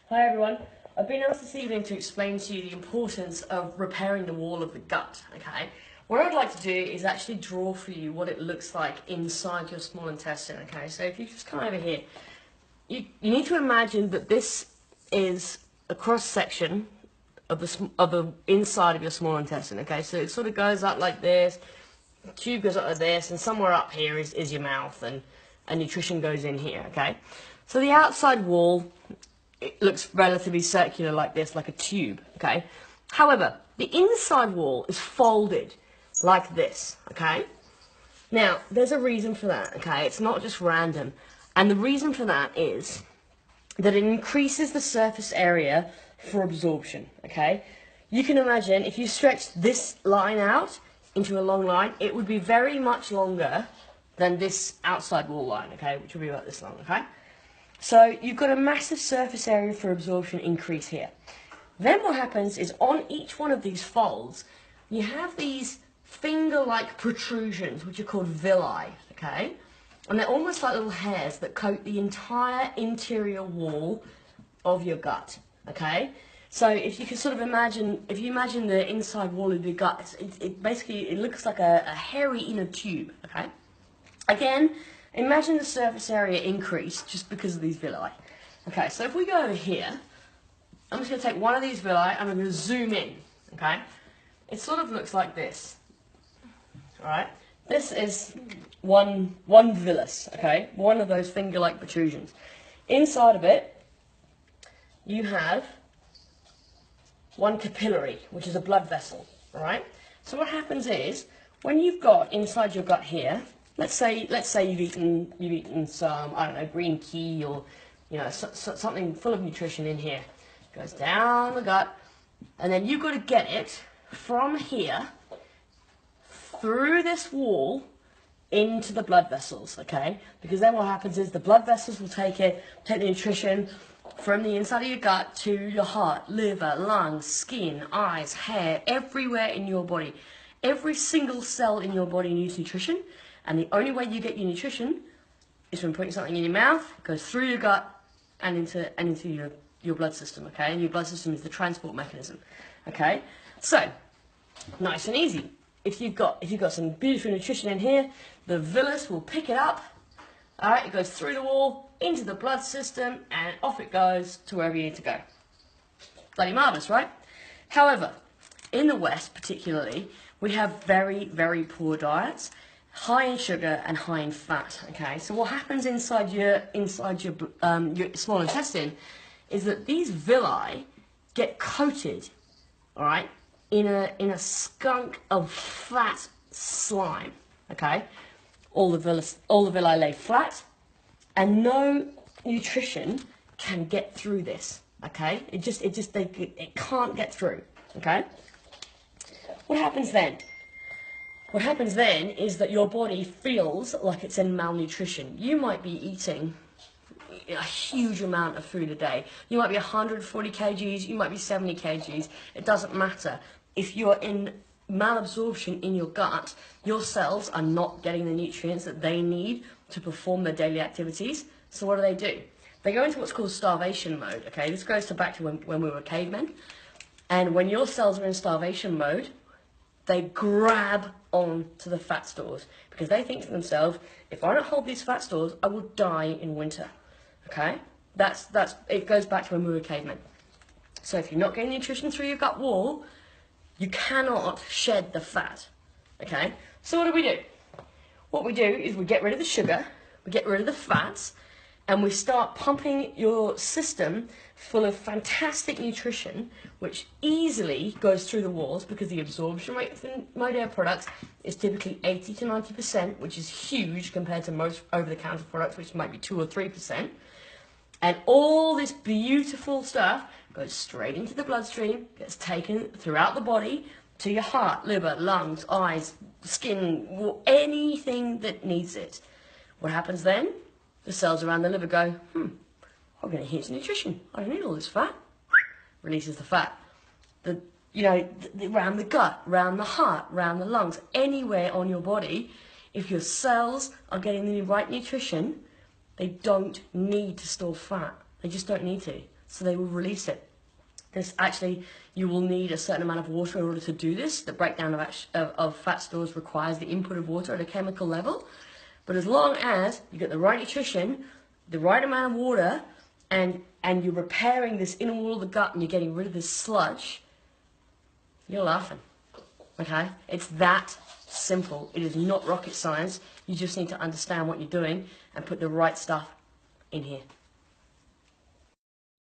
Hi everyone. I've been asked this evening to explain to you the importance of repairing the wall of the gut, okay? What I'd like to do is actually draw for you what it looks like inside your small intestine, okay? So if you just come over here, you need to imagine that this is a cross-section of the inside of your small intestine, okay? So it sort of goes up like this, the tube goes up like this, and somewhere up here is your mouth, and nutrition goes in here, okay? So the outside wall, it looks relatively circular like this, like a tube, okay? However, the inside wall is folded like this, okay? Now, there's a reason for that, okay? It's not just random. And the reason for that is that it increases the surface area for absorption, okay? You can imagine if you stretch this line out into a long line, it would be very much longer than this outside wall line, okay? Which would be about this long, okay? So you've got a massive surface area for absorption increase here. Then what happens is on each one of these folds, you have these finger-like protrusions, which are called villi, okay? And they're almost like little hairs that coat the entire interior wall of your gut, okay? So if you can sort of imagine, if you imagine the inside wall of your gut, it basically, it looks like a hairy inner tube, okay? Again, imagine the surface area increase just because of these villi. Okay, so if we go over here, I'm just going to take one of these villi and I'm going to zoom in, okay? It sort of looks like this, alright? This is one villus, okay? One of those finger-like protrusions. Inside of it, you have one capillary, which is a blood vessel, alright? So what happens is, when you've got inside your gut here, let's say you've eaten some, I don't know, green tea or, you know, something full of nutrition in here. It goes down the gut, and then you've got to get it from here through this wall into the blood vessels, okay? Because then what happens is the blood vessels will take the nutrition from the inside of your gut to your heart, liver, lungs, skin, eyes, hair, everywhere in your body. Every single cell in your body needs nutrition, and the only way you get your nutrition is from putting something in your mouth, goes through your gut and into your blood system, okay? And your blood system is the transport mechanism, okay? So, nice and easy. If you've got some beautiful nutrition in here, the villus will pick it up. All right, it goes through the wall into the blood system, and off it goes to wherever you need to go. Bloody marvelous, right? However, in the West, particularly, we have very, very poor diets, high in sugar and high in fat. Okay, so what happens inside your small intestine is that these villi get coated, all right, in a skunk of fat slime. Okay, all the villi lay flat, and no nutrition can get through this. Okay, it can't get through. Okay, what happens then? What happens then is that your body feels like it's in malnutrition. You might be eating a huge amount of food a day. You might be 140 kgs, you might be 70 kgs. It doesn't matter. If you're in malabsorption in your gut, your cells are not getting the nutrients that they need to perform their daily activities. So what do? They go into what's called starvation mode, okay? This goes back to when we were cavemen. And when your cells are in starvation mode, they grab on to the fat stores because they think to themselves, if I don't hold these fat stores, I will die in winter. Okay? It goes back to when we were cavemen. So if you're not getting nutrition through your gut wall, you cannot shed the fat. Okay? So what do? What we do is we get rid of the sugar, we get rid of the fats, and we start pumping your system full of fantastic nutrition, which easily goes through the walls because the absorption rate for Modere products is typically 80 to 90%, which is huge compared to most over-the-counter products, which might be 2 or 3%. And all this beautiful stuff goes straight into the bloodstream, gets taken throughout the body to your heart, liver, lungs, eyes, skin, anything that needs it. What happens then? The cells around the liver go, I'm going to heat some nutrition. I don't need all this fat. Releases the fat. Around the gut, around the heart, around the lungs, anywhere on your body, if your cells are getting the right nutrition, they don't need to store fat. They just don't need to. so they will release it. This actually, you will need a certain amount of water in order to do this. The breakdown of fat stores requires the input of water at a chemical level. But as long as you get the right nutrition, the right amount of water, and you're repairing this inner wall of the gut and you're getting rid of this sludge, you're laughing. Okay? It's that simple. It is not rocket science. You just need to understand what you're doing and put the right stuff in here.